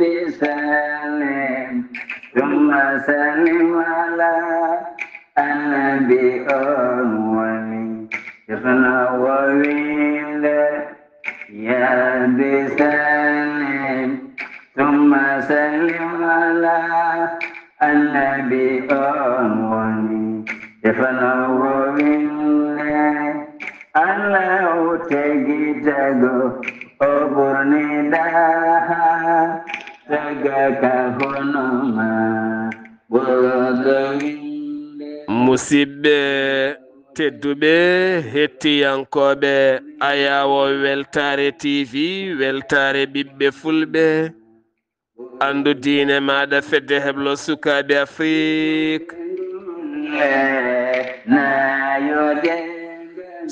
بسلم ثم سلم على النبي أولي يفنى وويل يا بسلم ثم سلم على النبي أولي يفنى وويل الله تجدو أبرني daha sagaka honoma musidɓe tedduɓe hettiyankoɓe ayawo weltare tv weltare ɓiɓɓe fulɓe andu diine maɗa fedde heblo sukaɓe afrique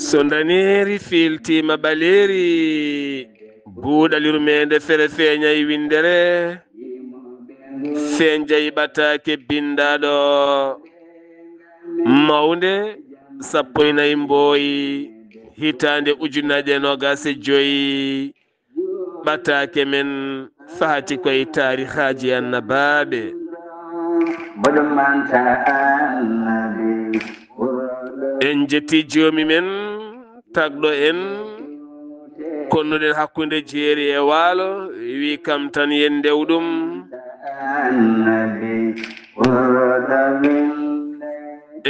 so daneri filtima ɓaleri buuɗalirmede fere feeñayi windere feñjayi ɓatake bindaɗo mawde 14 mboyi hitande ujunnaje 25 ɓatake men fahati koye tarihaji annabaɓe en jetti joomi men tagɗo en konnuɗen hakkunde jeeri e waalo wi kam tan yen ndewɗum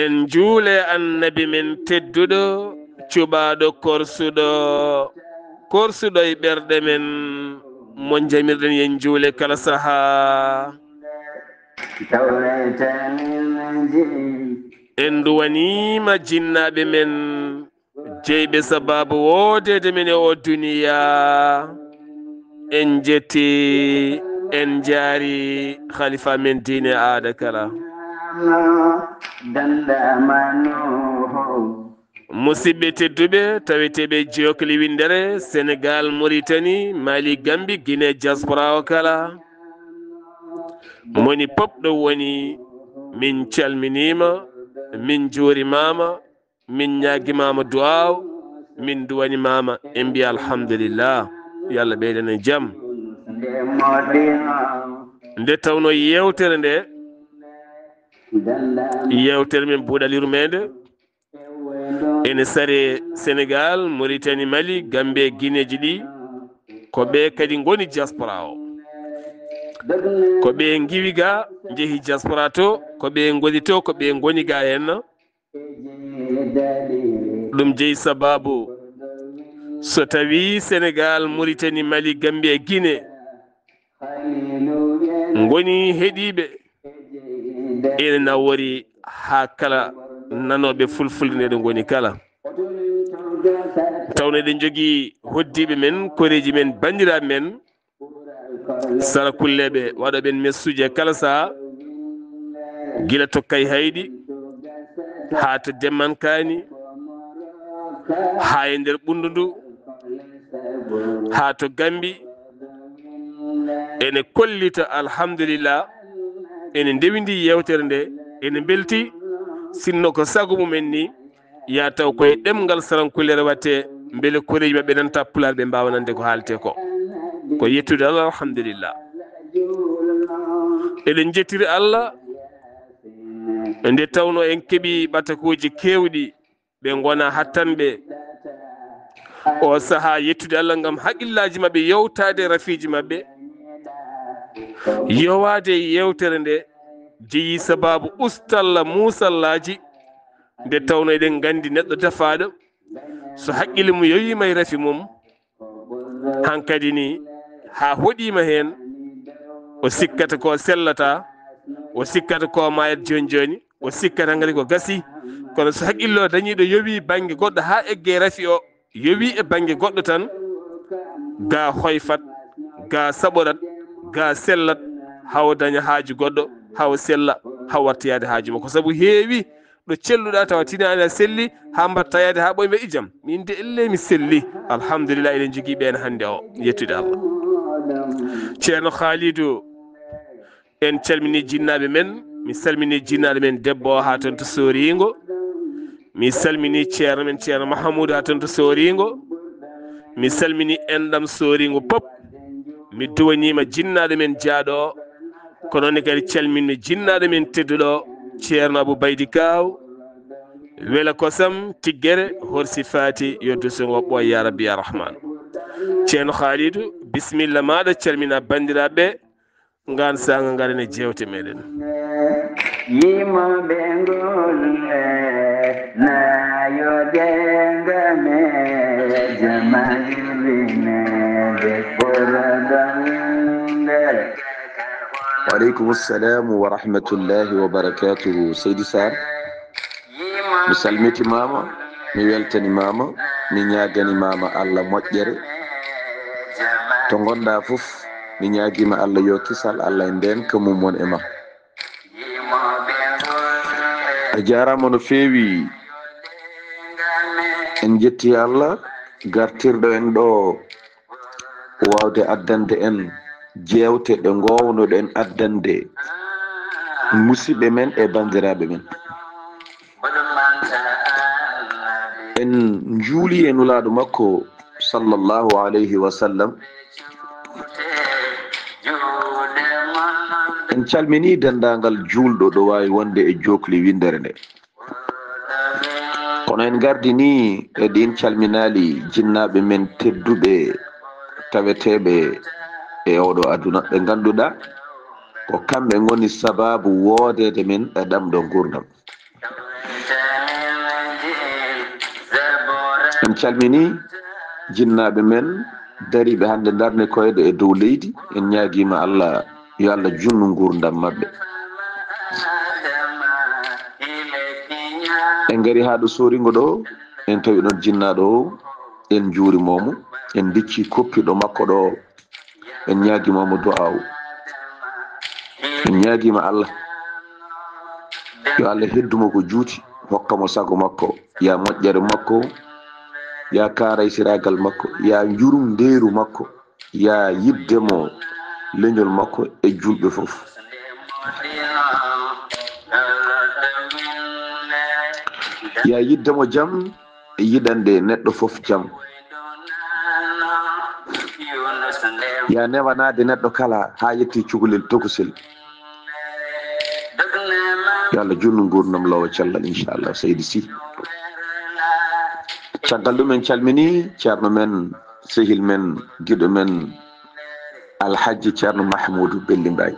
en juule annabi men tedduɗo cuɓaɗo korsuɗo e ɓerɗe men mo jamirɗen yen juule kala saha en duwanima jinnaɓe men jeyɓe sababu wodede men e o duniya en jetti en jaari khalifa men diine aada kala musidɓe tedduɓe taweteɓe jokli windere sénégal mauritanie mali gambi guinée diaspora o kala moni pop ɗo woni min calminima min juurimama min ñaguimama duwaw min duwanimama en mbiya alhamdulillah yo Allah ɓeydane jaam nde tawno yewtere nde yewtere men buuɗalirmede ene sare sénégal mauritanie mali gambie guinéji ɗi ko ɓe kadi goni diaspora o ko ɓe giwi ga jeehi diaspora to ko ɓe goni to ko ɓe goni ga henna ɗum jeeyi sababu so tawi sénégal mauritanie mali gambie guinée goni heeɗiɓe ene nawori ha kala nanoɓe fulfulde nde ɗo goni kala tawno eɗen jogui hoddiɓe men koreji men bandiraɓe men sara kulleɓe waɗoɓen messuji kala saha guila tokkay hayɗi ha to demmankani ha e nder ɓundu ndu ha to gambi ene kollita alhamdulillah ene ndewindi yewtere nde ene belti sinno ko sago mumen ni ya taw koye ɗemgal sarankullere watte beele koreji mabɓe nanta pulaar ɓe mbawa nande ko haalte ko ko yettude allah alhamdulillah eɗen jettiri allah nde tawno en keeɓi ɓatakuji kewɗi ɓe gona hattanɓe o saaha yettude allah gam haqqillaji mabɓe yewtade rafiji mabɓe yowade yewtere nde jeeyi sababu ustalla musallaji nde tawno eɗen gandi neɗɗo defaɗo so haqqille mum yowima e rafi mum hankkadi ni ha hoɗima hen o sikkata ko sellata o sikkata ko mayat joni joni o sikkata ngari ko gasi kono so haqqille o dañiɗo yowi banggue goɗɗo ha egge rafi o yowi e banggue goɗɗo tan ga hoyfat ga saɓorat ga sellat hawo daña haaju goɗɗo hawo sella hawo wattayade haaju makko saabu heewi ɗo celluɗa tawa tinani a selli ha mbattayade ha ɓoyme ijam min de elle mi selli alhamdulillah eɗen jogui ɓen hande o yettude allah ceerno khalidou en calmini jinnaɓe men mi salmini jinnaɗo men debbo o ha toon to Soringo mi salmini ceerno men ceerno Mahamoudou ha toon to Soringo mi salmini enɗam Soringo pop mi duwanima jinnaɗo men jaaɗo ko noon kadi calminno jinnaɗo men tedduɗo ceerno Abou Baydy Kaw wela kosam tiggere horsi fati yoddu songo ɓoy ya rabbi ya rahman. ceerno Khalidou bisimilla maɗa calmina bandiraɓe ngan sanga garene jewte meɗen. yimoɓe golle nayodengame jamairine ɓoradande. وعليكم السلام ورحمة الله وبركاته. سيدي سار مسلمتي ماما ميولتني ماما مينياغني ماما الله موجره تونغوندا فوف مينياغيما الله يو كيسال الله ندين كمومون اما جارama no feewi en jetti Allah gartirɗo en ɗo wawde addande en jewte ɗe gownoɗen addande musidɓe men e bandiraɓe men. en juuli e nulaɗo makko sallallahu alayhi wa sallam. en calmini dendagal julɗo ɗo wawi wonde e jokli windere nde, kono en gardini e ɗin calminali jinnaɓe men tedduɓe taweteɓe e oɗo aduna ɓe ganduɗa ko kamɓe goni sababu wodede men e ɗamɗo gurdam. en calmini jinnaɓe men dariɓe hande darne koyɗe e dow leydi. en ñaguima Allah yo Allah junnu gurdam mabɓe. en gari ha ɗo sorigo ɗo en tawi ɗon jinnaɗo o en juurimomo en dicci koppiɗo makko ɗo en ñaguimamo du'a o. en ñaguima Allah yo Allah heddumo ko juuti hokkamo sago makko ya moƴƴere makko ya karay siragal makko ya jurum ndeeru makko ya yiddemo leñol makko e julɓe fof. ya yiddemo jaam e yiɗande neɗɗo fof jaam. ya newanade neɗɗo kala ha yetti cukalel tokosel. yo Allah junnu gurdam lowa cellal inchallah. seydi Sy caggal ɗum en calmini ceerno men sehil men giɗo men alhaji ceerno Mahmoudou Belli Mbaye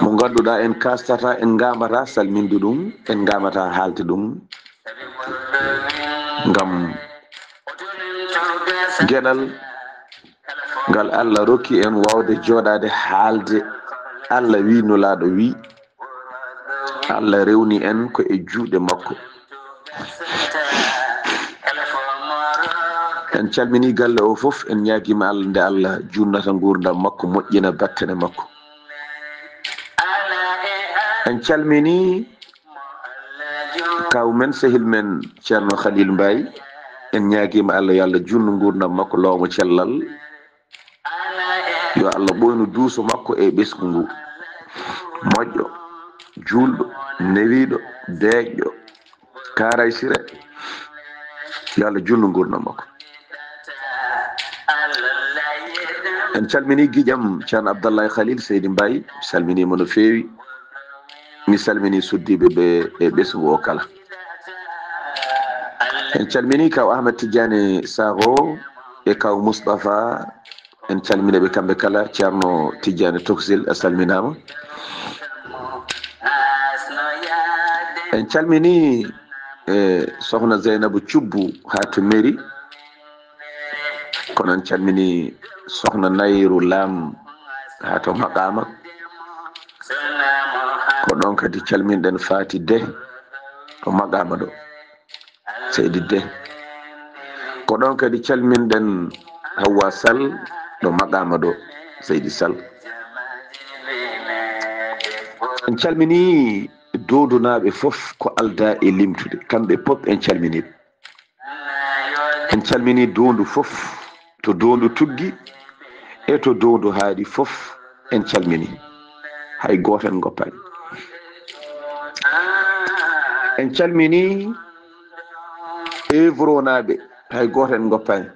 mo ganduɗa en kastata en gamata salminde ɗum en gamata haalde ɗum ngam gueɗal ngal Allah rokki en wawde joɗade haalde. Allah wi nulaɗo wi Allah rewni en ko e juuɗe makko. en calmini galle o fof en ñaguima Allah nde Allah junnata gurdam makko moƴƴina battane makko. en calmini kaw men sehil men ceerno Khalil Mbaye en ñaguima Allah yo Allah junnu gurdam makko lowmo cellal. yo Allah ɓoynu duuso makko e ɓesgu ngu moƴƴo julɗo newiɗo deeƴƴo karay sire. yo Allah junnu gurdam makko. en calmini guiƴam ceerno Abdallahi Khalil Seydi Mbaye salminima no feewi. mi salmini suddiɓe ɓe e ɓesgu o kala. en calmini kaw Ahmed Tidiane Sakho e kaw Moustapha. en calminaɓe kamɓe kala. ceerno Tidiane Toksil a salminama. en calmini sohna Zeynabou Thioubou ha to mairie. kono en calmini sohna Nayrou Lam ha to Maqama. ko ɗon kadi calminɗen Fati De to Maqama ɗo Seydi De. ko ɗon kadi calminɗen Hawa Sall ɗo Maqama ɗo Seydi Sall. en calmini dodunaɓe fof ko alda e limtude kamɓe pop en calminiɓe. en calmini dondu fof to dondu tuggi e to dondu haaɗi fof en calmini hay goto en goppani. en calmini evronaɓe hay goto en goppani.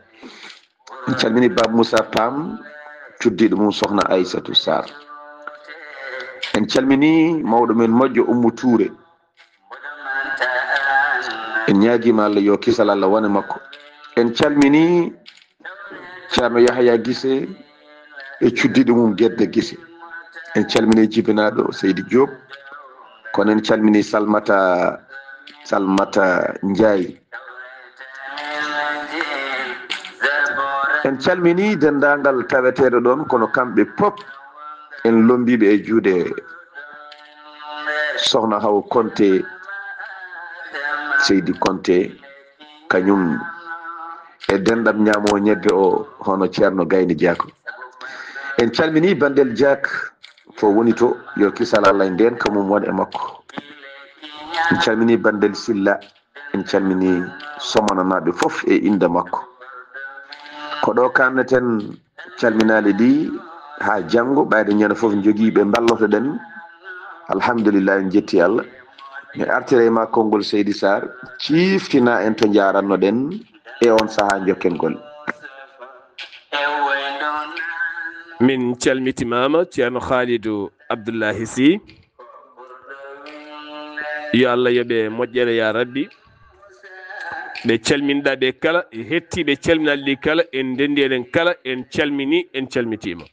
en calmini Baba Moussa Pam cuddiɗo mum sohna Aissatou Sarr en calmini mawɗo men moƴƴo Oumou Touré en ñaaguima Allah yo kisal Allah wone makko en calmini ceerno Yahya Guissé e cuddiɗo mum Guedde Guissé en calmini jibinaɗo Seydi Diop kono en calmini Salmata Ndiaye en calmini dendagal taweteɗo ɗon kono kamɓe pop en lombiɓe e juuɗe sohna Haw Konté Seydi Konté kañum e denɗam ñaamo ñebbe o hono ceerno Gayni Diako en calmini Bandel Diak fo woni to yo kisal Allah nden kamum won e makko en calmini Bandel Silla en calmini somananaɓe fof e inde makko ko ɗo kanneten calminali ɗi ha janggo ɓayde ñande fof joguiɓe balloto ɗen alhamdulillah en jetti Allah mi artire ma konngol Seydi Sarr ciftina en to jaranno ɗen e on saaha jokken gol min calmitimama ceerno Khalidou Abdoullahi Sy yo Allah yoɓe moƴƴere ya rabbi ɓe calminɗa ɓe kala e hettiɓe calminali ɗi kala en dendi eɗen kala en calmini en calmitima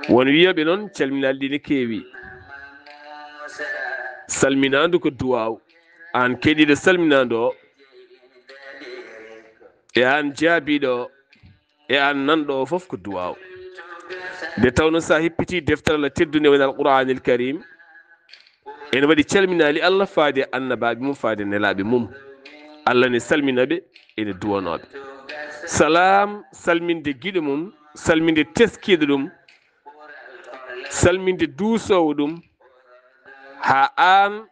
won wiyaɓe noon calminali ɗi ne keewi salminadu ko duwaw an keɗiɗo salminadu o e an jaabiɗo o e an nanɗo o foof ko duwaw nde tawno sa hippiti deftere Allah teddude woni alqouranil karim ene waɗi calminali Allah faade annabaɓe mum faade nelaɓe mum Allah ne salminaɓe ene duwanoɓe salam salminde guiɗo mum salminde teskiɗo ɗum salminde duusowo ɗum ha an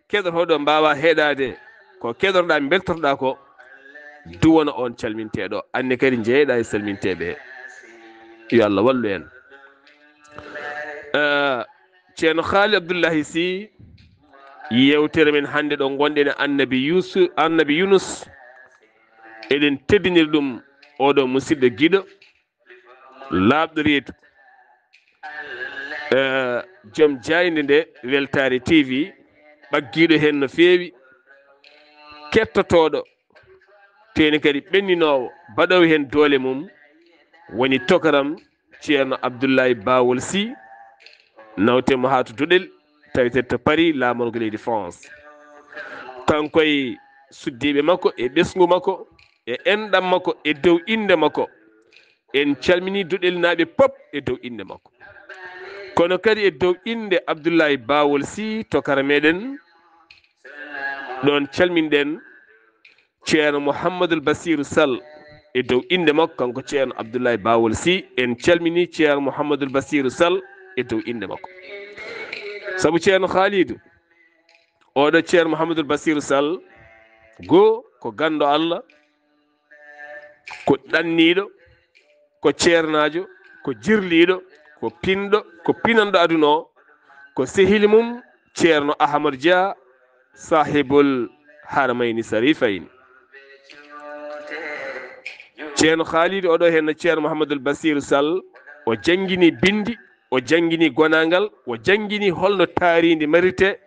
keɗotoɗo mbawa heɗade ko keɗotoɗa beltotoɗa ko duwana on calminteɗo anne kadi jeeyaɗa e salminteɓe yo Allah wallu en ceerno Khalidou Abdoullahi Sy yewtere men hande ɗo gonɗen e annabi Yunus eɗen teddiniri ɗum oɗo musidɗo guiɗo labɗo reedu joom jayde nde Weltare TV ɓagguiɗo hen no feewi kettotoɗo teni kadi ɓenninowo baɗowo hen doole mum woni tokaram ceerno Abdoulaye Bawol Sy nawtemo ha to Doɗel tawete to Paris lamorgo leydi France kankoye suddiɓe makko e ɓesgu makko e enɗam makko e dow inde makko en calmini Doɗel naaɓe pop e dow inde makko kono kadi e dow inde Abdoulaye Bawol Sy tokara meɗen ɗon calminɗen ceerno Mouhamadoul Bassirou Sall e dow inde makko kanko ceerno Abdoulaye Bawol Sy en calmini ceerno Mouhamadoul Bassirou Sall e dow inde makko saabu ceerno Khalidou oɗo ceerno Mouhamadoul Bassirou Sall goo ko ganndo Allah ko ɗanniɗo ko ceernajo ko jirliɗo ko pinɗo ko pinanɗo aduna o ko sehili mum ceerno Ahmadou Dia sahibul haramayni sarifayni ceerno Khalidou oɗo henno ceerno Mouhamadoul Bassirou Sall o jangguini bindi o jangguini gonagal o jangguini holno taaridi marite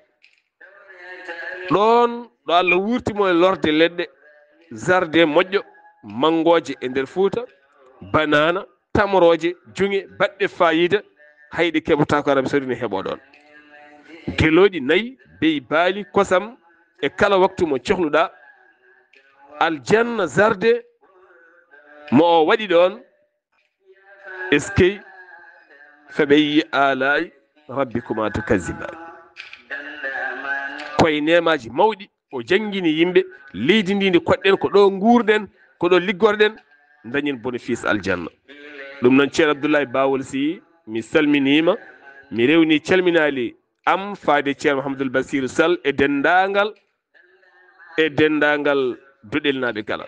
ɗon ɗo Allah wurtimo e lorde leɗɗe jardin moƴƴo mangoje e nder Fouta banana tamoroje junge baɗɗe fayida hayɗe keɓata ko Arabi Saoudite heeɓo ɗon geloɗi nayyi beyi baali kosam e kala waktu mo cohluɗa aljanna jardin mo o waɗi ɗon eskey faɓeyi alay rabbikuma tukazziban koye nemaji mawɗi o jangguini yimɓe leydi ndi ndi koɗɗen ko ɗo guurɗen ko ɗo liggorɗen dañen bénéfice aljanna ɗum noon ceerno Abdoulaye Bawol Sy mi salminima mi rewni calminali am faade ceerno Mouhamadoul Bassirou Sall e dendagal Doɗel naaɓe kala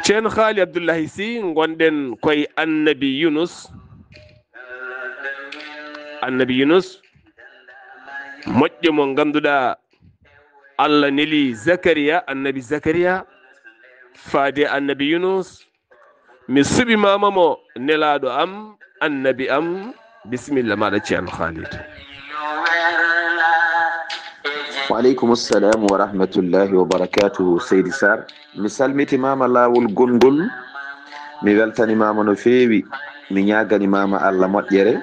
ceerno Khalidou Abdoullahi Sy gonɗen koye annabi Yunus moƴƴo mo ganduɗa Allah neli Zakariya annabi Zakariya faade annabi Yunus mi suɓi mama mo nelaɗo am annabi am bisimilla maɗa ceerno Khalid. Waaleykum assalam wa rahmatullahi wa barakatuhu. Seydi Sarr mi salmitimama lawol gongol, mi weltanimama no feewi, mi ñaganimama Allah moƴƴere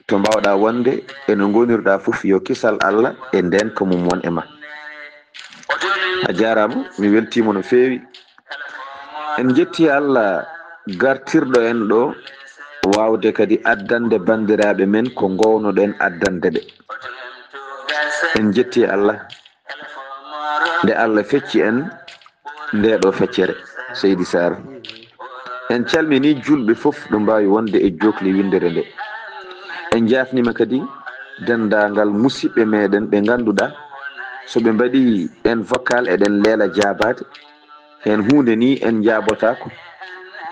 to mbawɗa wonde eno gonirɗa fof yo kisal Allah e nden ko mum won e ma. A jarama, mi weltima no feewi. En jetti Allah gartirɗo en ɗo wawde kadi addande bandiraɓe men ko gownoɗen addande ɓe. En jetti Allah nde Allah fecci en nde ɗo feccere. Seydi Sarr en calmini julɓe fof ɗo mbawi wonde e jokli windere nde. En jafnima kadi dendagal musidɓe meɗen ɓe ganduɗa so ɓe mbaɗi en vocal eɗen leela jabade hen hunde ni en jabotako.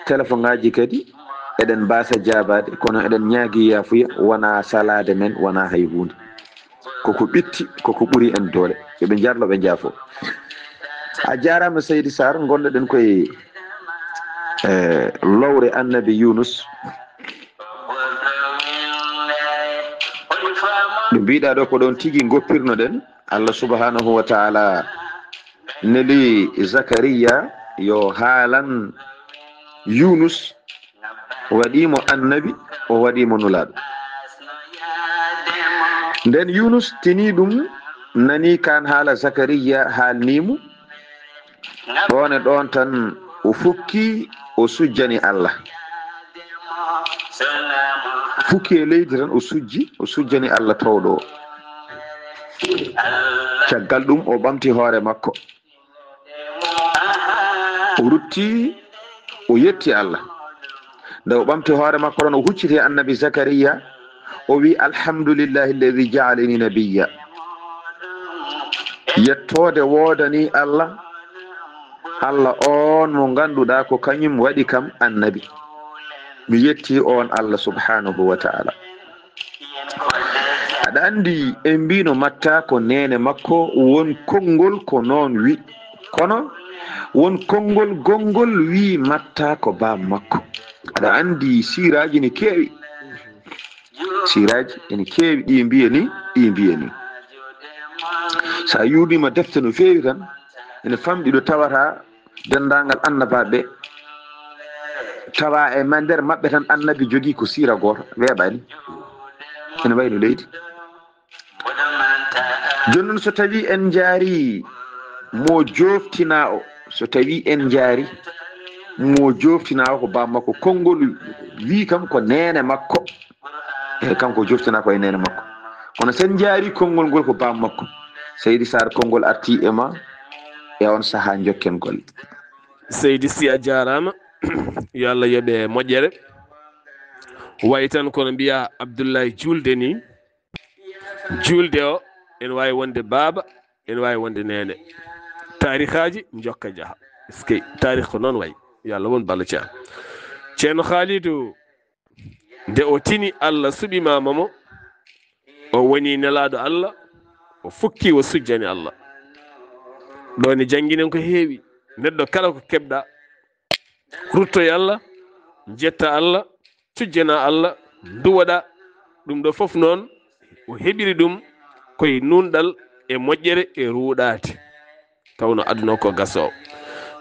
Téléphone ngaji kadi eɗen mbasa jabade kono eɗen ñaagui yafuya wona salade men wona hay hunde, koko ɓitti koko ɓuuri en doole, yoɓe jarlo ɓe jaafo. A jarama Seydi Sarr, gonɗoɗen koye lowre annabi Yunus. ɗo mbiɗa ɗo ko ɗon tigui goppirnoɗen. Allah subhanahu wa ta'ala neli Zakariya yo haalan Yunus, waɗimo annabi o waɗimo nulaɗo. nden Yunus tini ɗum nani kan haala Zakariya haalnimo ɗon e ɗon tan o fukki o sujjani Allah, fukki e leydi tan o sujjani Allah tawɗo o. caggal ɗum o ɓamti hoore makko, o rutti o yetti Allah. nde o ɓamti hoore makko ɗon o hucciti annabi Zakariya o wi alhamdulillahi alladi jaalani nabiyya. yettode wodani Allah, Allah on mo ganduɗa ko kañum waɗi kam annabi. mi yetti on Allah subhanahu wa ta'ala. aɗa andi en mbino matta ko nene makko won konngol ko noon wi, kono won konngol gongol wi matta ko bam makko. aɗa andi siraji ne kewi, siraji ene kewi, ɗi mbiya ni ɗi mbiya ni. sa yurnima defte no fewi tan ene famɗi ɗo tawata dendagal annabaɓe tawa e nder mabɓe tan annabi jogui ko sira goto weeɓani, ene wayno leydi. jonnon so tawi en jaari mo joftina o, so tawi en jaari mo joftina o ko bammakko, konngol wi kam ko nene makko, e kanko joftina ko e nene makko. kono sen jaari konngol ngol ko bammakko, Seydi Sarr konngol arti e ma e on saaha jokken golle. Seydi Sy a jarama yo Allah yoɓe moƴƴere. way tan kono mbiya Abdoullahi julde ni, julde o ene wawi wonde baaba ene wawi wonde nene. tarikhaji jokka jaaha, eskey tarikh ko noon wayi. yo Allah won balla ceerno. ceerno Khalidou nde o tini Allah suɓimama mo, o woni nelaɗo Allah, o fukki o sujjani Allah. ɗo ne jangginen ko heewi. neɗɗo kala ko keɓɗa ruttoye Allah, jetta Allah, sujjana Allah, duwoɗa ɗum ɗo fof noon o heɓiri ɗum koye nunɗal e moƴƴere e ruuɗade, tawno aduna ko gaso.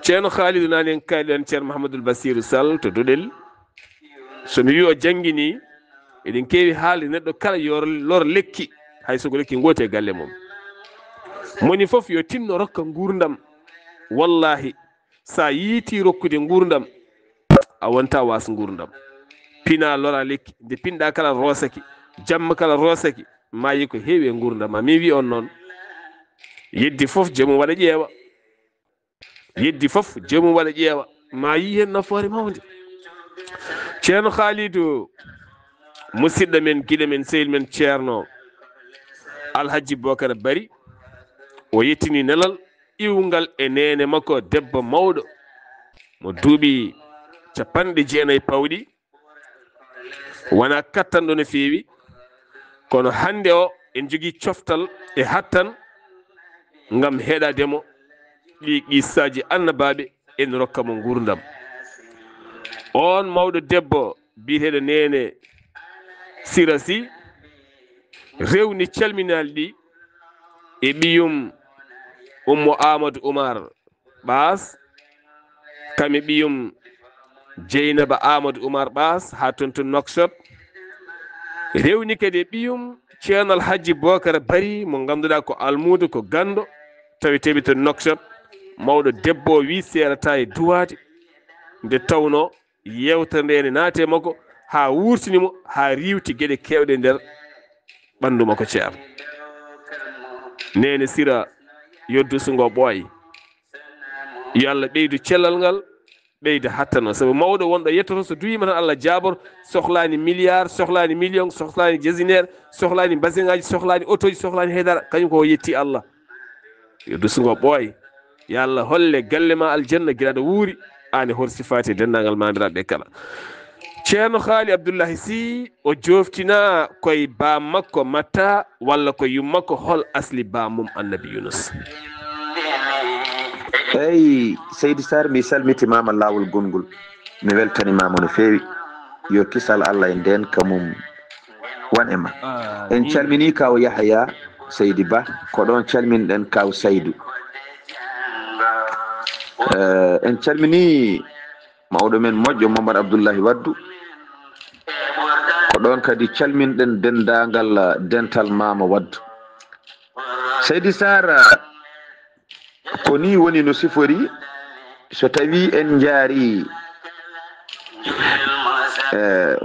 ceerno Khalidou nani en kaali en ceerno Mouhamadoul Bassirou Sall to Doɗel. somi wi o janggini eɗen kewi haalde neɗɗo kala yo lor lekki, hay sogo lekki gote e galle mum. moni fof yo tinno rokka gurdam. wallahi sa yiiti rokkude gurdam a wonta was gurdam. pina lora lekki, nde pinɗa kala rosaki, jamma kala rosaki, mayi ko heewi e gurdam ma. mi wi on noon yeddi fof jomum waɗa ƴeewa, yeddi fof jomum waɗa ƴeewa, ma yi hen nafoore mawde. ceerno Khalidou musidɗo men guiɗo men sehil men ceerno Alhaji Bocara Bari o yettini nelal iwgal e nene makko debbo mawɗo mo duuɓi 90 pawɗi, wona kattanɗo no feewi, kono hande o en jogui coftal e hattan ngam heeɗademo ɗi qissaji annabaɓe en rokka mo gurdam. on mawɗo debbo biyeteɗo nene Sira Sy rewni calminali ɗi e ɓiyum Ummu Amadou Oumar Ɓas kami ɓiyum Dieynaba Amadou Oumar Ɓas ha toon to Nouakchott rewni kadi ɓiyum ceerno Alhaji Bocara Bari mo ganduɗa ko almudo ko gando taweteɓe to Nouakchott mawɗo debbo o wi serata e duwade nde tawno yewtere nde ene naate makko ha wurtinimo ha riwti gueɗe kewɗe nder ɓandu makko ceer nene Sira yoddu sungo ɓooy yo Allah ɓeydu cellal ngal ɓeyda hattano sabu mawɗo wonɗo yettoto so duwima tan Allah jabor sohlani milliard sohlani million sohlani jasinaire sohlani basingaji sohlani auto ji sohlani haydara kañum ko yetti Allah yoddu sungo ɓooy yo Allah holle galle ma aljanna guiɗaɗo wuuri an e hor sifati dendagal mamiraɓe kala ceerno Haali Abdoullahi Sy o joftina koye ba makko Matta walla ko yummakko hol asli ba mum Annabi Yunus. eyi Seydi Sarr mi salmitimama lawol gongol mi weltanimama no fewi yo kisal Allah e nden kamum wan e ma en calmini kaw Yahya Seydi Ba ko ɗon calminɗen kaw Saydou en calmini mawɗo men moƴƴo Mamadou Abdoullahi Waddou ko ɗon kadi calminɗen dendagal dental Mama Waddou. Seydi Sarr ko ni woni no sifori so tawi en jaari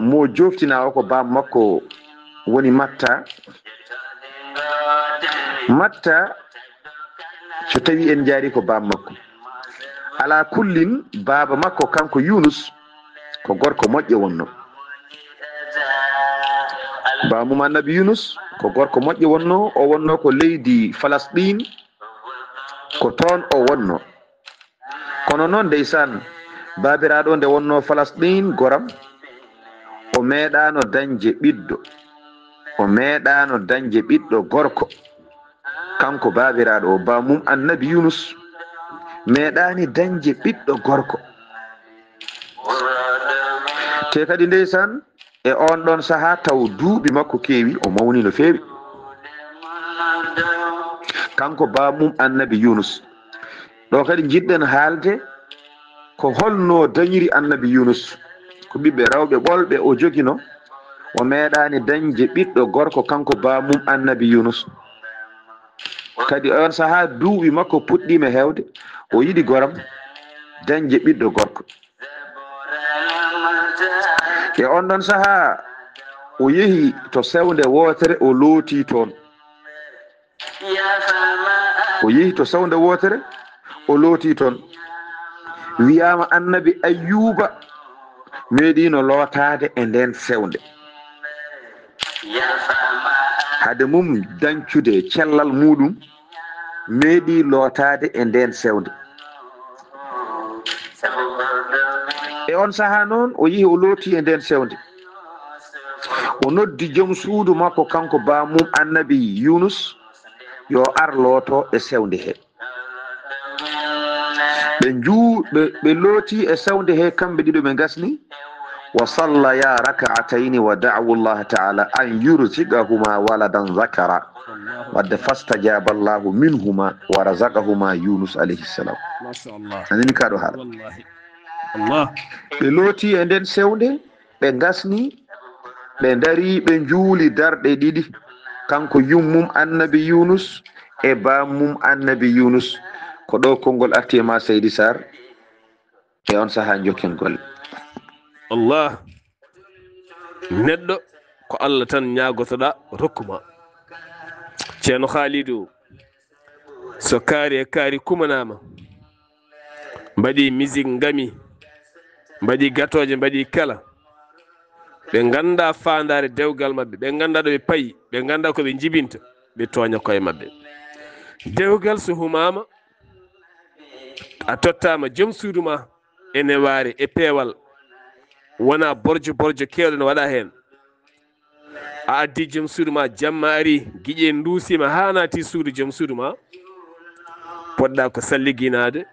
mo joftina o ko bam makko woni Matta so tawi en jaari ko bam makko ala kullin baba makko kanko Yunus ko gorko moƴƴo wonno bamum Annabi Yunus ko gorko moƴƴo wonno o wonno ko leydi Falasɗin ko toon o wonno kono noon ndeysan babiraɗo nde wonno Falasɗin goram o meeɗano dañje ɓiɗɗo gorko kanko babiraɗo o bamum Annabi Yunus meeɗani dañje ɓiɗɗo gorko te kadi ndeysan e on ɗon saaha taw duuɓi makko keewi o mawni no feewi kanko bamum Annabi Yunus ɗo kadi jiɗɗen haalde ko holno dañiri Annabi Yunus ko ɓiɓɓe rewɓe ɓolɓe o jogino o meeɗani dañje ɓiɗɗo gorko kanko bamum Annabi Yunus kadi on saaha duuɓi makko puɗɗima hewde o yiɗi goram dañje ɓiɗɗo gorko e on ɗon saaha o yehi to sewnde wotere o looti toon wiyama Annabi Ayyuba meeɗino lootade e nden sewnde hade mum dañcude cellal muɗum meeɗi lootade e nden sewnde e on saaha noon o yehi o looti e nden sewnde o noddi joom suudu makko kanko bamum Annabi Yunus yo ar looto e sewnde he ɓe looti e sewnde he kamɓe ɗiɗo ɓe gasni wa sallaya rak'ataini wa da'u Allah ta'ala an yurziqahuma waladan zakara wadde fastajaba Allahu minhuma wa razaqahuma Yunus alayhi salam. Anani kaɗo haala ɓe looti e nden sewnde ɓe gasni ɓe dari ɓe juuli darɗe ɗiɗi kanko yummum Annabi Yunus e bamum Annabi Yunus ko ɗo konngol arti e ma Seydi Sarr e on saaha jokken golle Allah neɗɗo ko Allah tan ñagotoɗa rokkuma ceerno Khalidou so kaari e kaari kumanama mbaɗi musique ngami mbaɗi gatoje mbaɗi kala ɓe ganda fandare dewgal mabɓe ɓe ganda ɗo ɓe payi ɓe ganda ko ɓe jibinta ɓe toña koye mabɓe dewgal so humama a tottama joom suudu ma ene waari e peewal wona borjo kewɗe no waɗa hen a addi joom suudu ma jamma ari guiƴe duusima ha naati suudu joom suudu ma poɗɗa ko salliginade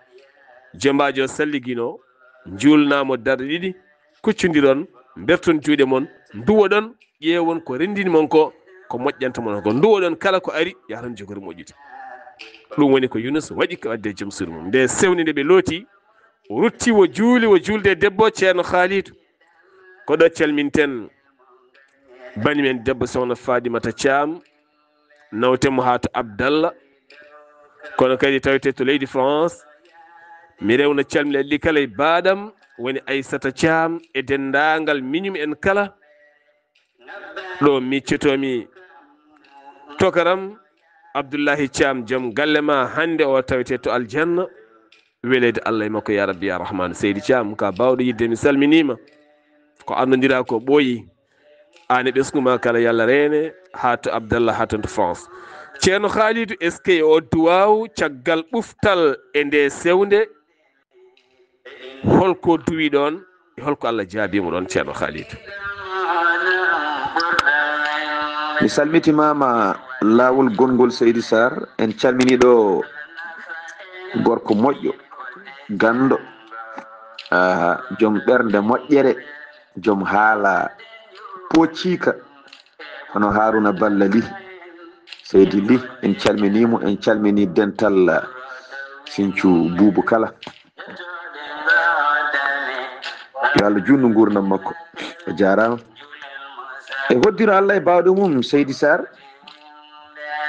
jombajo salligino julnamo darɗe ɗiɗi kuccodiron berton juuɗe mon duwoɗon ƴeewon ko rendini mon ko moƴƴanta mon ko duwoɗon kala ko ari yatan jogori moƴƴude ɗum woni ko Yunus waɗi ko wadde joom suudu mum nde sewni nde ɓe looti o rutti wo juuli wo julde debbo ceerno Khalidou ko ɗo calminten bani men debbo sohna Fadimata Thiam nawtemo ha to Abdallah kono kadi tawete to leydi France mi rewno calminelli kala e baɗam woni Aissata Thiam e dendagal miñum en kala ɗo miccotomi tokaram Abdoullahi Thiam joom galle ma hande o tawete to aljanna welede Allah e makko ya rabbi ya rahmanu Seydi Thiam ka bawɗo yidde mi salminima ko andodira ko ɓooyi an e ɓesguma kala yalla rene ha to Abdallah ha ton to France ceerno Khalidou est ce que o duwaw caggal ɓuftal e nde sewnde holko duwi ɗon e holko Allah jaabimo ɗon ceerno Khalidou mi salmitimama lawol gongol Seydi Sarr en calminiɗo gorko moƴƴo gando joom ɓernde moƴƴere joom haala poccika hono Haruna Balla Ly Seydi Ly en calminimo en calmini dental Sinthiou Boubou kala yo Allah junnu gurdam makko o jarama e hoddiro Allah e bawɗo mum Seydi Sarr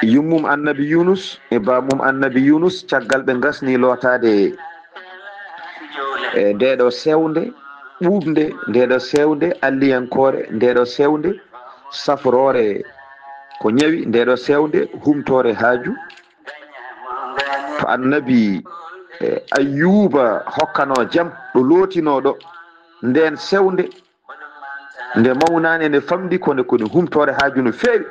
yummum annabi Yunus e bamum annabi Yunus caggal ɓe gasni lotade e ndeɗo sewnde ɓuɓde ndeɗo sewnde alliyankore ndeɗo sewnde safrore ko ñawi ndeɗo sewnde humtore haaju to annabi Ayyuba hokkano jaam ɗo lootinoɗo nden sewnde nde mawnani nde famdi kone humtore haaju no feewi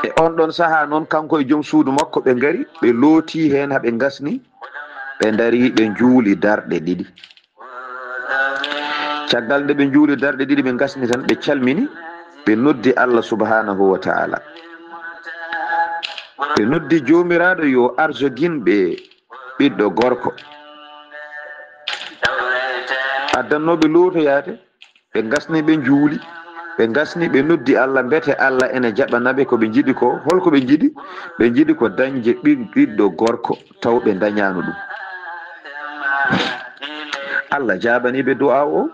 e on ɗon saaha noon kanko e joom suudu makko ɓe ngari ɓe looti hen haɓe gasni ɓe dari ɓe juuli darɗe ɗiɗi caggal nde ɓe juuli darɗe ɗiɗi ɓe gasni tan ɓe calmini ɓe noddi Allah subhanahu wa ta'ala ɓe noddi jomiraɗo yo arjoguinɓe ɓiɗɗo gorko addannoɓe lootoyade ɓe gasni ɓe juuli ɓe gasni ɓe noddi Allah mbete Allah ene jaɓanaɓe ko ɓe jiiɗi ko holko ɓe jiiɗi ɓe jiiɗi ko dañde ɓiɗɗo gorko taw ɓe dañano ɗum Allah jabaniɓe du'a o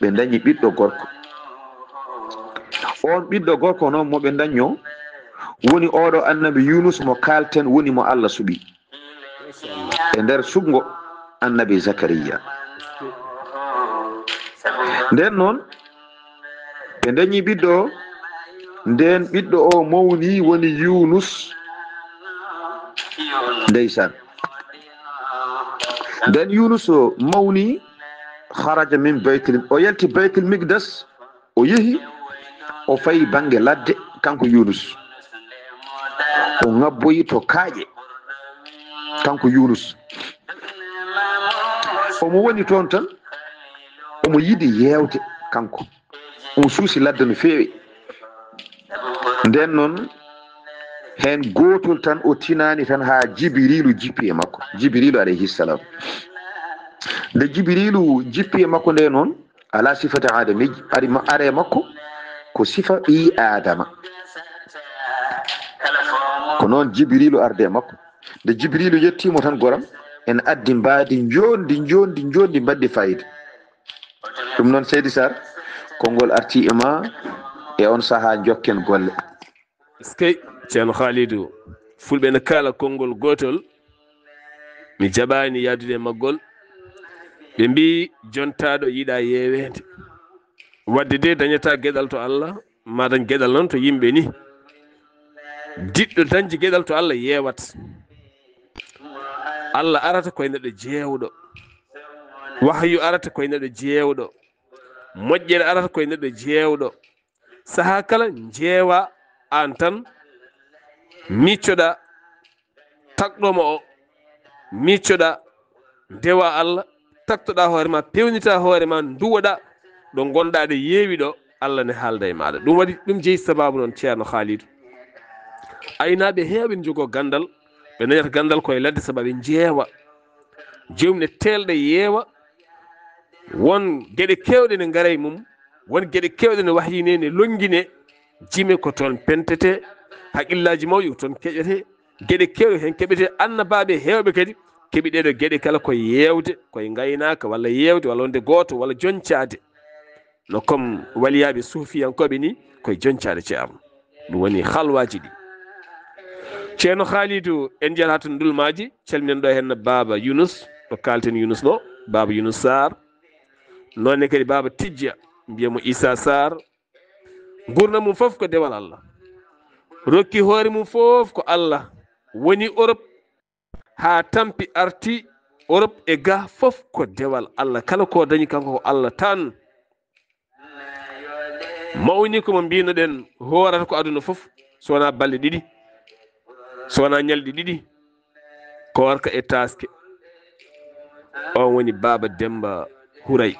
ɓe dañi ɓiɗɗo gorko on ɓiɗɗo gorko noon mo ɓe dañño woni oɗo annabi Yunus mo kalten woni mo Allah suɓi e nder suɓgo annabi Zakariya nden noon ɓe dañi ɓiɗɗo o nden ɓiɗɗo o mawni woni Yunus ndeysan nden Yunus o mawni haraja min baytil o yalti baytil miqdas o yehi o fayi banggue ladde kanko Yunus o ngabboyi to kaaƴe kanko Yunus omo woni toon tan omo yiɗi yewde kanko on suusi ladde no feewi nden noon hen gotol tan o tinani tan ha Jibrilu jippi e makko Jibrilu alayhi salam nde Jibrilu jippi e makko nde noon ala sifata adamiji are makko ko sifa ɓi adama ko noon Jibrilu arde e makko nde Jibrilu yettimo tan goram en addi mbadi jondi mbaddi fayida ɗum noon Seydi Sarr konngol arti e ma e on saaha jokken golle skey ceerno Khalidou fulɓe ne kala konngol gotol mi jaɓani yaadude e maggol ɓe mbi jontaɗo yiiɗa yewede wadde de dañata gueɗal to Allah ma dañ gueɗal noon to yimɓe ni diɗɗo dañji gueɗal to Allah yewat Allah arata koye neɗɗo jewɗo wahyu arata koye neɗɗo jewɗo moƴƴere arata koye neɗɗo jewɗo saaha kala jeewa an tan miccoɗa takɗoma o miccoɗa ndewa Allah taktoɗa hoore ma pewnita hoore ma duwoɗa ɗo gonɗa ɗo yeewi ɗo Allah ne haalda e maɗa ɗum waɗi ɗum jeeyi sababu noon ceerno Khalidou aynaɓe heeɓe jogo gandal ɓe dañata gandal koye ladde saabu ɓe jeewa jewmne telɗe yeewa won geɗe kewɗe ne ngara e mum won geɗe kewɗe ne wahyine ne longine jime ko toon pentete haqqillaji mawɗi ko toon keƴete geɗe kewɗe hen keɓete annabaɓe hewɓe kadi keeɓi ɗeɗo geɗe kala koye yewde koye gaynaka walla yewde walla wonde goto walla joncade no comme waliyaɓe suufiyankoɓe ni koye joncade ceerno ɗum woni halwaji ɗi ceerno Khalidou en jiyata to ndulmaji calminen ɗo hen baba Younus ɗo kalten Younus ɗo baba Younus Sarr nonne kadi baba Tijja mbiyamo Issa Sarr gurdam mum foof ko dewal Allah rokki hoore mum foof ko Allah woni Europe ha tampi arti Europe e ga foof ko dewal Allah kala ko dañi kanko ko Allah tan mawni komo mbinoɗen horata ko aduna foof so wona balɗe ɗiɗi so wona ñalɗi ɗiɗi ko warka e taske on woni baba Demba Huray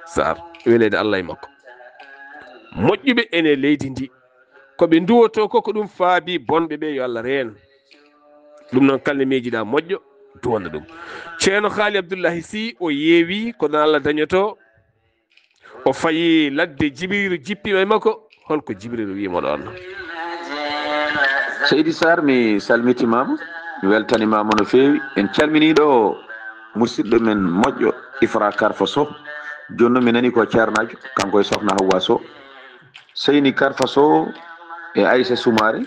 Sarr welede Allah e makko moƴƴuɓe ene leydi ndi koɓe duwoto ko ɗum faabi bonɓe ɓe yo Allah reen ɗum noon kalne miijiɗa moƴƴo duwona ɗum ceerno Haali Abdoullahi Sy o yeewi ko ɗon Allah dañoto o fayi ladde Jibrilu jippima e makko holko Jibrilu wimo ɗon Seydi Sarr mi salmitimama mi weltanimama no feewi en calminiɗo musidɗo men moƴƴo Ifra Karfa Sow joni noon mi nani ko ceernajo kanko e sohna Hawwa Sow Seyni Karfa Sow e Aissa Soumare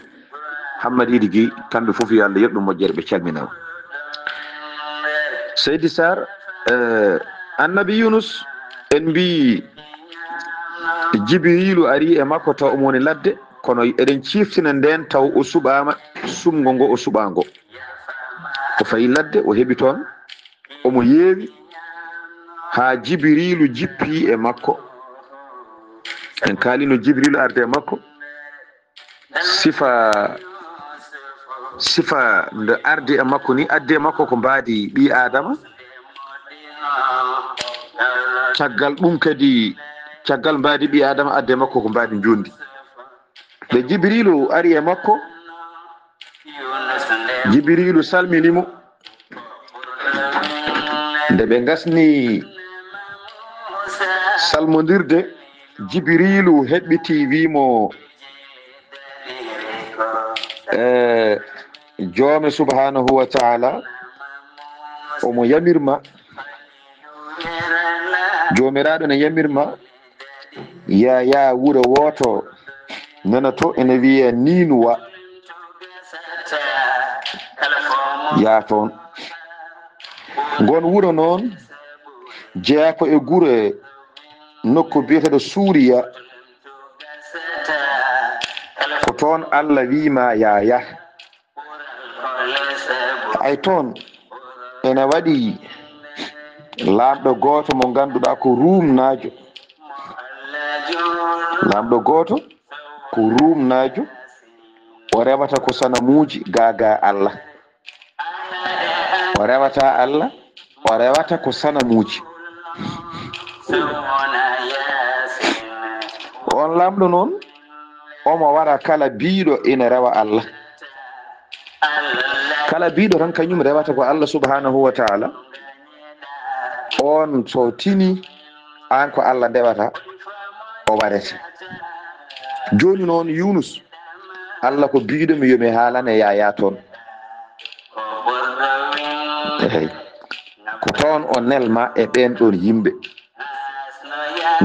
Hammad Idi Guèye kamɓe fof yo Allah yeɗɗum moƴƴere ɓe calminama Seydi Sarr annabi Yunus en mbi Jibrilu ari e makko taw omoni ladde kono eɗen ciftina nden taw o suɓama sumgo ngo o suɓango o fayi ladde o heeɓi toon omo yeewi ha Jibrilu jippi e makko en kalino Jibrilu arde e makko sifa nde ardi e makko ni addi e makko ko mbaadi ɓi Adama caggal ɗum kadi caggal mbaadi ɓi Adama addi e makko ko mbaadi jondi nde Jibrilu ari e makko Jibrilu salminimo nde ɓe gasni salmodirde Jibrilu heɓɓiti wimo joome subhanahu wa taala omo yamirma jomiraɗo ne yamirma ya wuro woto nana to ene wiye Ninuwa ya toon ngon wuro noon jeeya ko e gure nokku biyeteɗo Suuriya ko toon Allah wima ya ay toon ene waɗi lamɗo goto mo ganduɗa ko rumnajo lamɗo goto ko rumnajo o rewata ko sanamuji gaga Allah o rewata Allah o rewata ko sanamuji on lamɗo noon omo wara kala biiɗo ina rewa Allah kala biiɗo tan kañum rewata ko Allah subhanahu wa taala on so tini an ko Allah ndewata o warete joni noon Yunus Allah ko biiɗo mi yomi haalane yaya toon eyi ko toon o nelma e ɓen ɗon yimɓe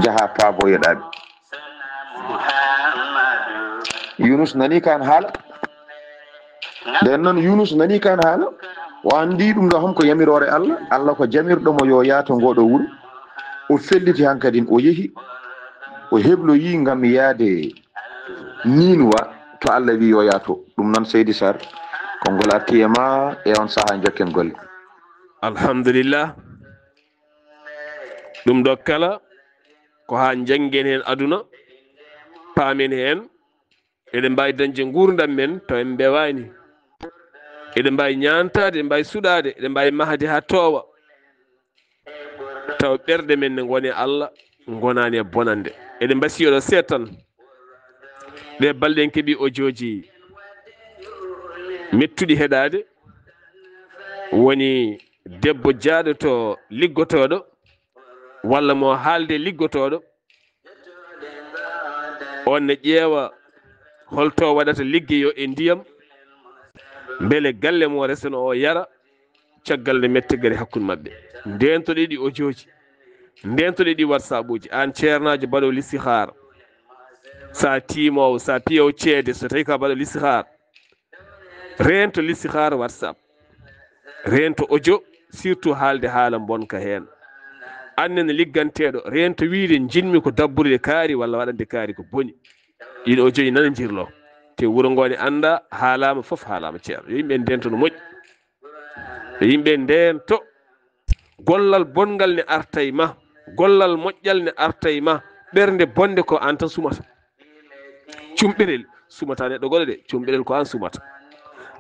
jaha paaboyoɗaɓe Yunus nani kan haala nden noon Yunus nani kan haala o andi ɗum ɗo ham ko yamirore Allah Allah ko jamirɗomo yo yaato ngoɗo wuuro o felliti hankadin o yeehi o hebloyi ngam yaade Ninuwa to Allah wi yo yaato ɗum noon Seydi Sarr konngol arti e ma e on saaha jokken golle alhamdulillah ɗum ɗo kala ko ha janggen hen aduna paamen hen eɗen mbawi dañde gurdam men taw en mbewani eɗen mbawi ñantade eɗen mbawi suɗade eɗen mbawi mahade ha towa taw ɓerɗe men ne goni Allah gonani e bonande eɗen mbasi oɗo seet tan ɗe balɗe en keeɓi audio mettuɗi heɗade woni debbo jaaɗo to liggotoɗo walla mo haalde liggotoɗo on ne ƴeewa holto waɗata liggeyo e ndiyam beele galle mo resano o yara caggal nde mettigere hakkude mabɓe ndentoɗe ɗi audio ji ndentoɗe ɗi whatsapp uji an ceernajo mbaɗo listihar sa timowo sa piyow ceede so tawi ka mbaɗo listihar rento listihar whatsapp rento audio surtout haalde haala bonka hen annene ligganteɗo rento wiide jinmi ko dabbude kaari walla waɗande kaari ko boni ɗiɗo audio ji nanojirlo te wuuro ngone anda haalama foof haalama ceerno yo yimɓe ndento no moƴƴi yo yimɓe ndento gollal bongal ne arta e ma gollal moƴƴal ne arta e ma ɓernde bonde ko an tan sumata cumɓirel sumata neɗɗo goɗo de cumɓirel ko an sumata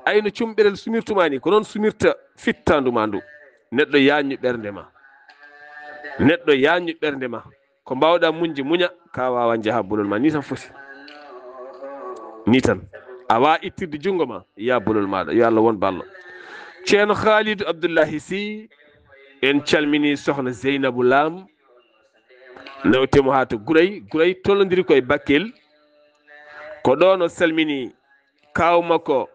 ayno cumɓirel sumirtuma ni ko noon sumirta fittanduma ndu neɗɗo yañu ɓernde ma neɗɗo yañu ɓernde ma ko mbawɗa muñde muña ka wawa jaaha bolol ma ni tan foti ni tan awa ittirde jungo ma ya bolol maɗa yo Allah won ballo ceerno Khalidou Abdoullahi Sy en calmini sohna Zeynabou Lam nawtemo ha to Guray tollodiri koye Bakel ko ɗon o salmini kaw makko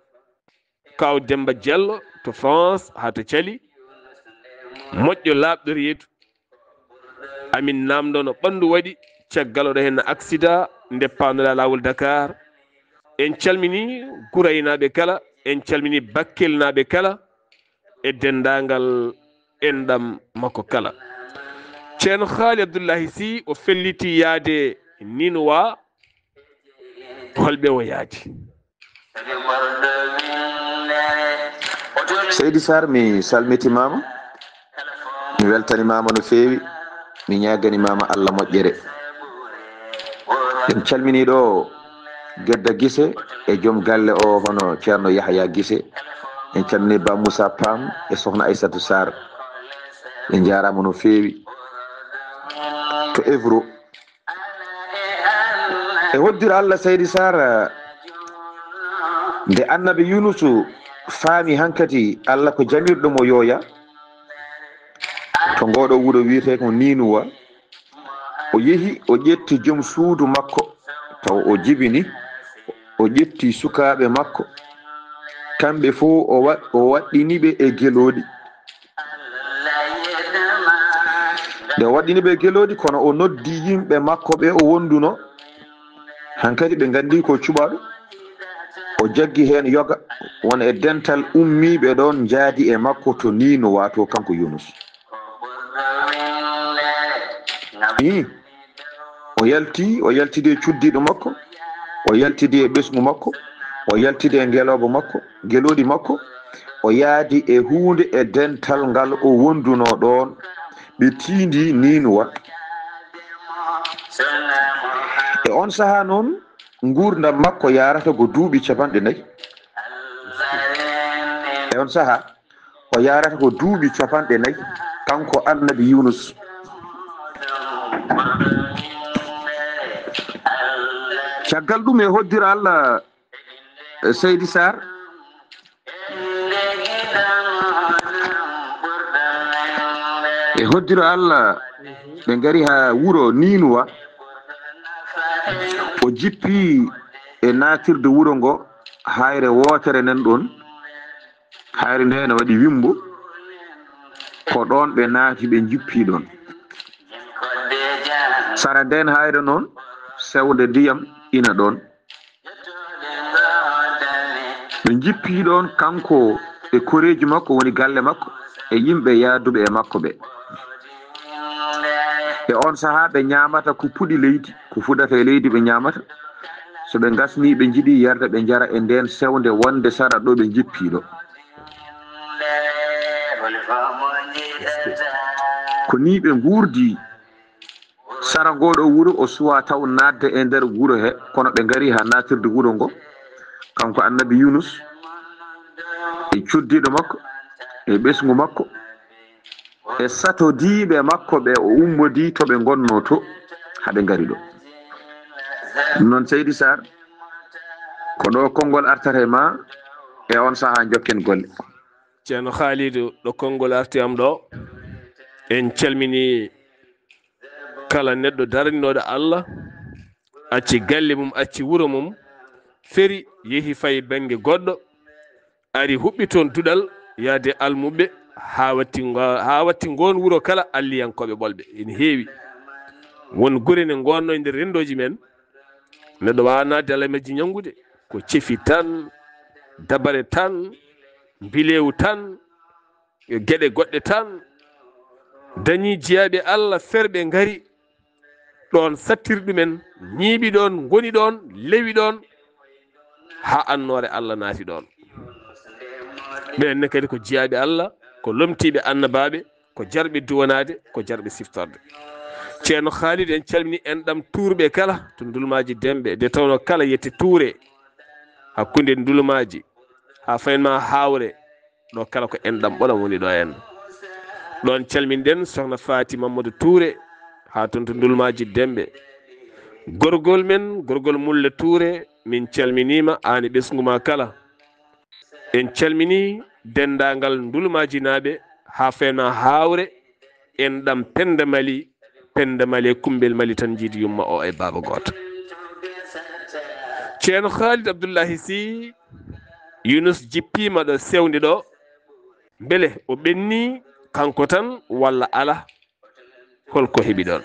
kaw Demba Diallo to France ha to Thiali moƴƴo laaɓɗo reedu amin namdo no ɓandu waɗi caggal oɗo hen accident nde panoɗa lawol Dakar en calmini Guray naɓe kala en calmini Bakel naɓe kala e dendagal enɗam makko kala ceerno Khalidou Abdoullahi Sy o felliti yaade Ninowa holɓe o yaadi Seydi Sarr mi salmitimama mi weltanimama no feewi mi ñaganimama Allah moƴƴere en calminiɗo Gedda Guissé e joom galle o hono ceerno Yahya Guissé en calmini Ba Moussa Pam e sohna Aissatou Sarr ɓe jarama no feewi to Évro e hoddira Allah Seydi Sarr nde annabi Yunusu faami hankati Allah ko jamirɗo mo yoya to ngoɗo wuuro wiyete ko Ninuwa o yeehi o ƴetti joom suudu makko taw o jibini o ƴetti sukaɓe makko kamɓe fo o waɗɗiniɓe e geloɗi nde o waɗɗiniɓe e geloɗi kono o noddi yimɓe makko ɓe o wonduno hankadi ɓe gandi ko cuɓaɗo o jaggi hen yoga wona e dental ummiɓe ɗon jaadi e makko to Nino wato kanko Yunus o yaltidi e cuddiɗo makko o yaltidi e ɓesgu makko o yaltidi e ngeloba makko geloɗi makko o yaadi e hunde e dental ngal o wonduno ɗon ɓe tindi Ninuwa e on saaha noon gurdam makko yarata ko duuɓi 4 e on saaha o yarata ko duuɓi 4 kanko annabi Yunus caggal ɗum e hoddira Allah Seydi Sarr e hoddira Allah ɓe gari ha wuuro Ninuwa o jippi e natirde wuuro ngo hayre wotere nan ɗon hayre nde ne waɗi wimbo ko ɗon ɓe naati ɓe jippi ɗon sara nden hayre noon sewde ndiyam ina ɗon ɓe jippi ɗon kanko e koreji makko woni galle makko e yimɓe yaaduɓe e makko ɓe e on saaha ɓe ñamata ko puɗi leydi ko fuɗata e leydi ɓe ñamata so ɓe gasni ɓe jiiɗi yarda ɓe jara e nden sewde wonde sara ɗo ɓe jippiɗo ko ni ɓe gurdi sara ngoɗo wuuro o suwa taw nadde e nder wuuro he kono ɓe gari ha natirde wuuro ngo kanko annabi Yunus e cuddiɗo makko e ɓesgu makko e satodiɓe makko ɓe o ummodi to ɓe gonno to haɓe gari ɗo ɗum noon Seydi Sarr ko ɗo konngol artata ma e on saaha jokken golle ceerno Khalidou ɗo konngol arti am ɗo en calmini kala neɗɗo darninoɗo Allah acci galle mum acci wuro mum feri yehi fayi banggue goɗɗo ari huɓɓi toon duɗal yaade almuɓe ha watti ngon wuro kala alliyankoɓe ɓolɓe ene heewi won gure ne gonno e nder rendoji men neɗɗo wawa nadde Allah majji ñangude ko cefi tan dabare tan bilewu tan gueɗe goɗɗe tan dañi jiyaɓe Allah ferɓe ngari ɗon sattirɗumen ñiiɓi ɗon goni ɗon lewi ɗon ha annore Allah naati ɗon ɓenne kadi ko jiyaɓe Allah ko lomtiɓe annabaɓe ko jarɓe duwanade ko jarɓe siftorde ceerno Khalid en calmini enɗam tuurɓe kala to ndulmaji demɓe de tawno kala yette tuure hakkude ndulmaji ha fayenma hawre ɗo kala ko enɗam ɓolam woni ɗo en ɗon calminɗen sohna Fati Mamadou Touré ha toon to ndulmaji demɓe gorgol men gorgol Mulle Touré min calminima ani ɓesguma kala en calmini dendagal ndulmaji naaɓe ha fayenma hawre enɗam Penda Mali Kumbel Mali tan jiidi yumma o e baba goto ceerno Khalid Abdoullahi Sy Yunus jippima ɗo sewde ɗo beele o ɓenni kanko tan walla ala holko heeɓi ɗon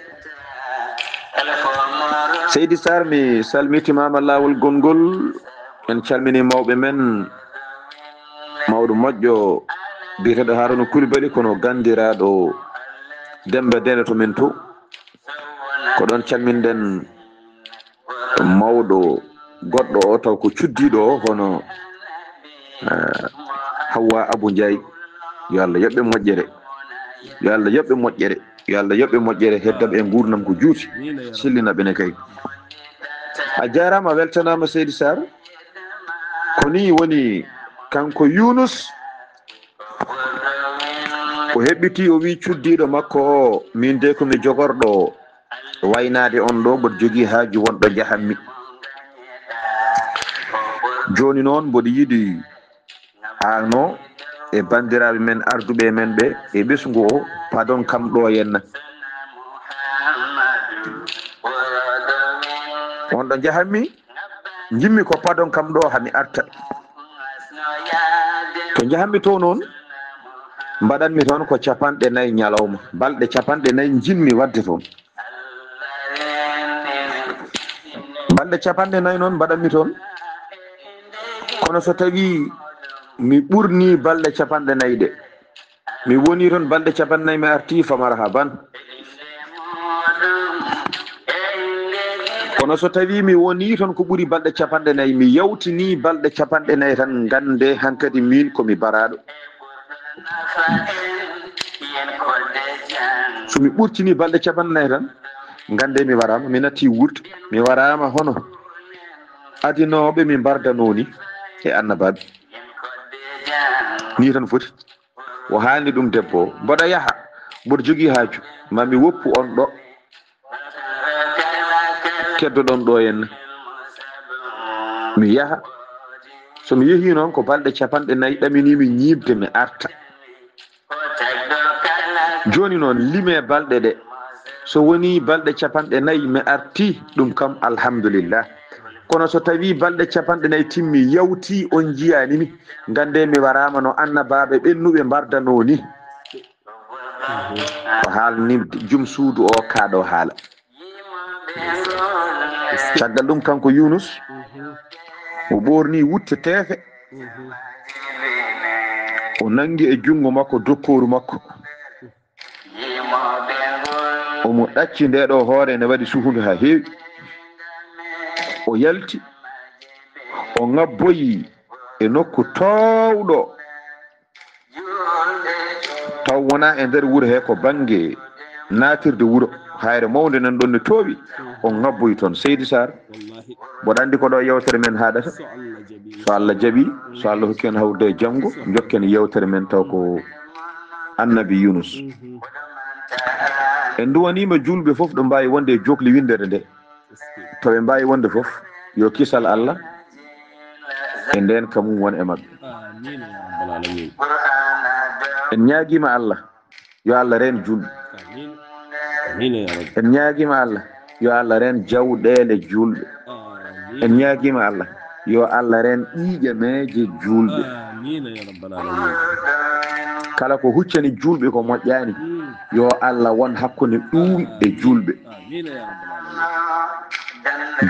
Seydi Sarr mi salmitimama lawol gongol en calmini mawɓe men mawɗo moƴƴo biyeteɗo Harouna Coulibaly kono gandiraɗo Demba Dene to min to ko ɗon calminɗen mawɗo goɗɗo o taw ko cuddiɗo o hono Hawa Abou Ndiaye yo Allah yoɓɓe moƴƴere yo Allah yoɓɓe moƴƴere yo Allah yoɓɓe moƴƴere heddaɓe e gurdam ko juuti sillina ɓene kay a jarama weltanama Seydi Sarr ko ni woni kanko Yunus o heɓɓiti o wi cuddiɗo makko o min de komi jogorɗo waynade on ɗo mboɗo jogui haaju wonɗo jahanmi joni noon mboɗo yiiɗi anno e bandiraɓe men arduɓe men ɓe e ɓesgu o pardon kam ɗo henna on ɗo jahanmi jimmi ko pardon kam ɗo hami arta to jahanmi to noon mbaɗanmi toon ko 4 ñalawma balɗe 4 jinmi wadde toon balɗe 4 noon mbaɗanmi toon kono so tawi mi ɓurni balɗe 4 ɗe mi woni toon balɗe 4 mi arti famara ha ban kono so tawi mi woni toon ko ɓuri balɗe 4 mi yawtini balɗe 4 tan gande hankkadi min komi baraɗo so mi ɓurtini balɗe 4 tan gande mi warama mi natti wurto mi warama hono adinoɓe mi bardanoni e annabaɓe ni tan foti o haalni ɗum debbo o mboɗo yaaha mboɗo jogui haaju mami woppu on ɗo keddoɗon ɗo henna mi yaaha somi yeehi noon ko balɗe 4 ɗaminimi ñibde mi arta joni noon lime balɗe ɗe so woni balɗe 4 mi arti ɗum kam alhamdulillah kono so tawi balɗe 4 timmi yawti on jiyanimi gande mi warama no annabaɓe ɓennuɓe mbardanoni ko haalni jum suudu o kaɗo haala caggal ɗum kanko Yunus o ɓorni wutte teefe o nangi e jungo makko dokkoru makko omo ɗacci ndeɗo hoore ne waɗi suhundu ha heewi o yalti o ngabboyi e nokku towɗo taw wona e nder wuuro he ko banggue natirde wuuro hayre mawde nan ɗon ne tooɓi o ngabboyi toon Seydi Sarr mboɗo andi ko ɗo yewtere men haɗata so Allah jaaɓi so Allah hokki en hawrude e janggo jokken yewtere men taw ko annabi Yunus en duwanima julɓe foof ɗo mbawi wonde e jokli windere nde to ɓe mbawi wonde foof yo kisal Allah e nden kamum won e mabɓe en ñaaguima Allah yo Allah reen julɓe en ñaagima Allah yo Allah ren jawɗele julɓe en ñaagima Allah yo Allah ren ƴiiƴe meeje julɓe kala ko huccani julɓe ko moƴƴani yo Allah won hakkunde ɗum e julɓe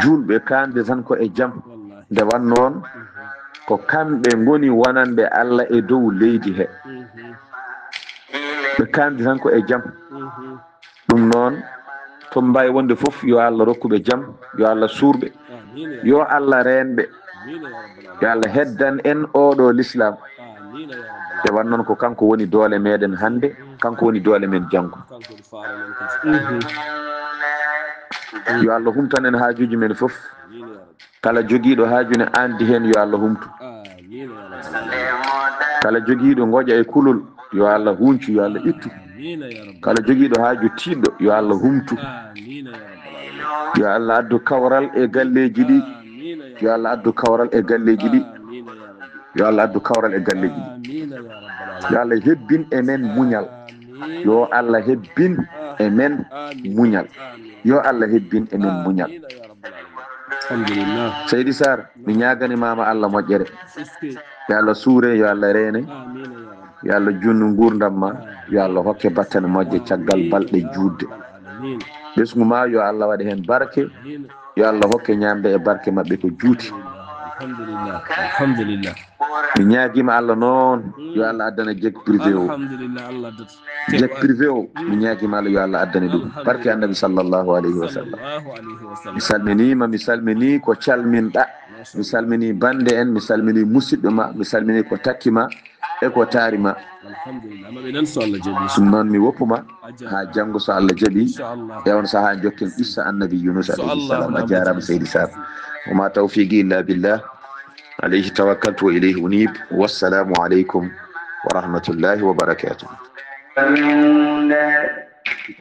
julɓe kande tan ko e jaam nde wan noon ko kamɓe goni wonande Allah e dow leydi he ɓe kandi tan ko e jaam ɗum noon to mbawi wonde fof yo Allah rokkuɓe jaam yo Allah suurɓe yo Allah renɓe yo Allah heddan en oɗo l'islam ɓe wan noon ko kanko woni doole meɗen hande kanko woni doole men janggo yo Allah humtan en haajuji men fof kala jogiiɗo haaju ne andi hen yo Allah humtu kala jogiiɗo goƴa e kulol yo Allah huncu yo Allah ittu kala jogiiɗo haaju tiɗɗo yo Allah humtu yo Allah addu kawral e galleji ɗi yo Allah addu kawral e galleji ɗi yo Allah addu kawral e galleji ɗi yo Allah hebbin e men muñal yo Allah hebbin e men muñal yo Allah hebbin e men muñal alhamdulillah Seydi Sarr mi ñagani mama Allah moƴƴere yo Allah suure yo Allah reene yo Allah junnu gurdam ma yo Allah hokke battane moƴƴe caggal balɗe juutde ɓesgu ma yo Allah waɗa hen barke yo Allah hokke ñamde e barke mabɓe ko juuti alhamdulillah mi ñaguima Allah noon yo Allah addana jeg privé o jeg privé o mi ñaguima Allah yo Allah addane ɗum barke annabi sallllahu alayhi wa sallam mi salmini ko calminɗa mi salmini bande en mi salmini musidɗo ma mi salmini ko takkima e ko taarima ɗum noon mi woppuma ha janggo so Allah jaaɓi e on saaha jokken issa annabi Yunus alayhi salam a jarama Seydi Sarr wama tawfiqi illa billah alayhi tawakkaltu wa ilayhi unib wassalamu aleykum wa rahmatullahi wa barakatuh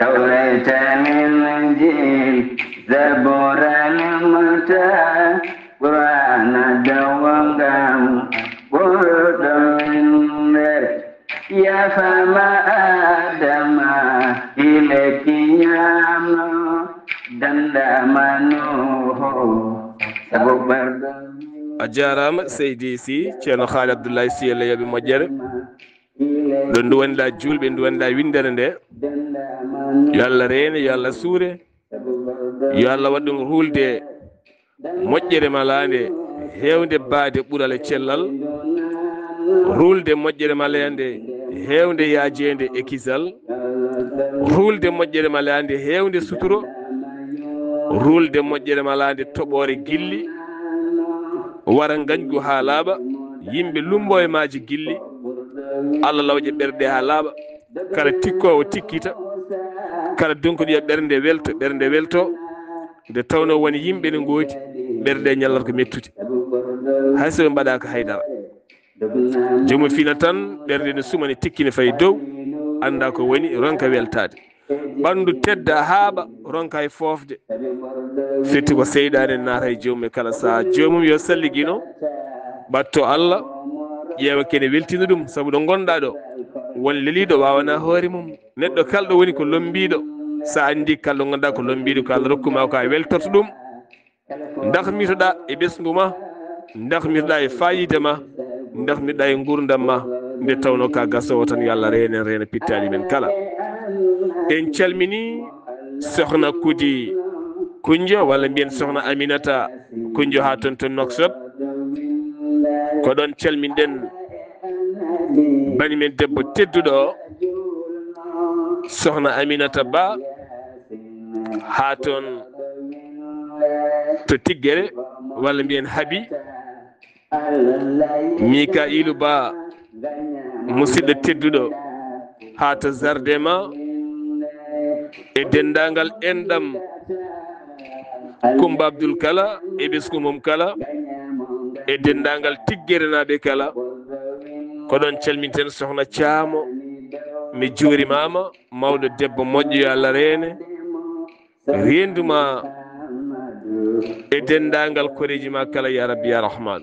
توليت من جيل زبور المتاع قرآن دوام برد من يا فما آدم إليك يام دندمانه سبب a jarama Seydi Sy ceerno Haali Abdoulaye Sy Allah yaɓe moƴƴere ɗo duwanɗa julɓe duwanɗa windere nde yo Allah reene yo Allah suure yo Allah waɗ ɗum hulde moƴƴere malande hewde baade ɓuural e cellal hulde moƴƴere malande hewde yaajede e kisal hulde moƴƴere malande hewde suturo hulde moƴƴere malande toɓore gilli wara gañgu ha laaɓa yimɓe lumbo e maaji gilli Allah lawƴe ɓerɗe ha laaɓa kala tikkowo tikkita kala donkuɗo ɓernde welto nde tawno woni yimɓe ne gooti ɓerɗe ñallata ko mettude hay so ɓe mbaɗaka haydara jomum fina tan ɓernde ne sumani tikkine fayi dow anda ko woni ronka weltade ɓandu tedda haaɓa ronka e fofde firti ko seyɗade naata e jomum e kala saha jomum yo salligino batto Allah ƴeewa kene weltina ɗum saabu ɗo gonɗa ɗo won leliɗo wawana hoore mum neɗɗo kalɗo woni ko lombiɗo sa andi kalɗo ganduɗa ko lombiɗo ko Allah rokkuma ko a weltorto ɗum dahmitoɗa e ɓesgu ma dahmitoɗa e fayide ma dahmitoɗa e gurdam ma nde tawno ka gasowo tan yo Allah reena pittali men kala en calmini sohna Kudi Kunjo walla mbiyen sohna Aminata Kunjo ha ton Nouakchott ko ɗon calminɗen bani men debbo tedduɗo o sohna Aminata Ba ha ton to Tiggere walla mbiyen Habi Mikailou Ba musidɗo tedduɗo ha to Zardema e dendagal enɗam Kumba Abdoul kala e ɓesgu mum kala e dendagal Tiggere naɓe kala ko ɗon calminten sohna Thiamo mi juurimama mawɗo debbo moƴƴo yo Allah reene renduma e dendagal koreji ma kala ya rabbi ya rahman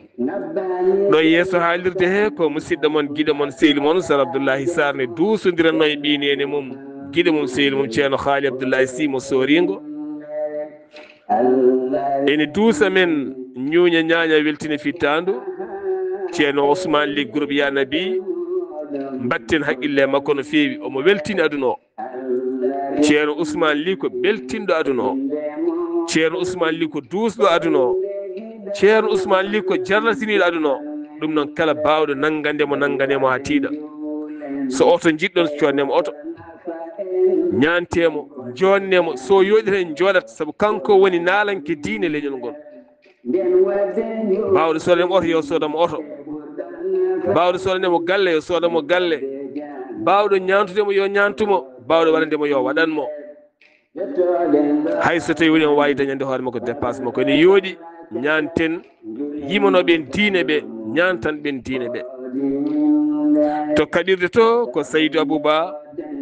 ɗo yeeso haalirde he ko musidɗo moon guiɗo moon sehli moon Sar Abdoullahi Sarr ne duusodiranno e ɓinene mum giɗo mum sehil mum ceerno Haali Abdoullahi Sy mo Soringo ene duusa men ñuuña ñaaña weltini fittandu ceerno Ousmane Ly groupe Ya Nabi mbatten haqqille makko no feewi omo weltini aduna o ceerno Ousmane Ly ko beltinɗo aduna o ceerno Ousmane Ly ko duusɗo aduna o ceerno Ousmane Ly ko jarlatiniɗo aduna o ɗum noon kala bawɗo nanganemo ha tiiɗa so oto jiɗɗon connemo oto ñantemo jonnemo so yoɗi hen jooɗat saabu kanko woni naalanke diine leñol ngol bawɗo sodanemo oto yo sodamo oto bawɗo sodanemo galle yo sodamo galle bawɗo ñantudemo yo ñantumo bawɗo waɗandemo yo waɗanmo hay so tawi woni on wawi dañande hoore makko dépasse makko ene yooɗi ñanten yimanoɓen diine ɓe ñantan ɓen diine ɓe to kaɗirde to ko Saydou Abouba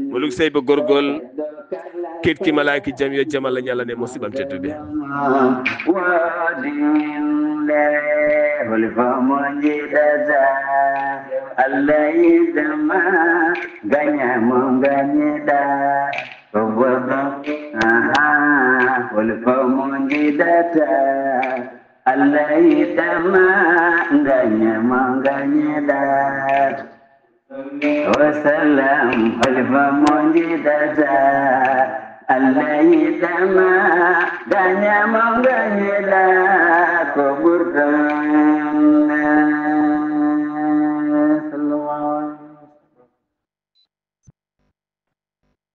mo lugi sayba gorgol ketki malaki jam yo jaam Allah ñalane musibam tedduɓe Allah yidama ganyamo ganyeda wolfamonjidata Allah yidama ganyamo ganyeda wasalam wolfamonjidata Allah yidama ganyamo ganyeda ko burda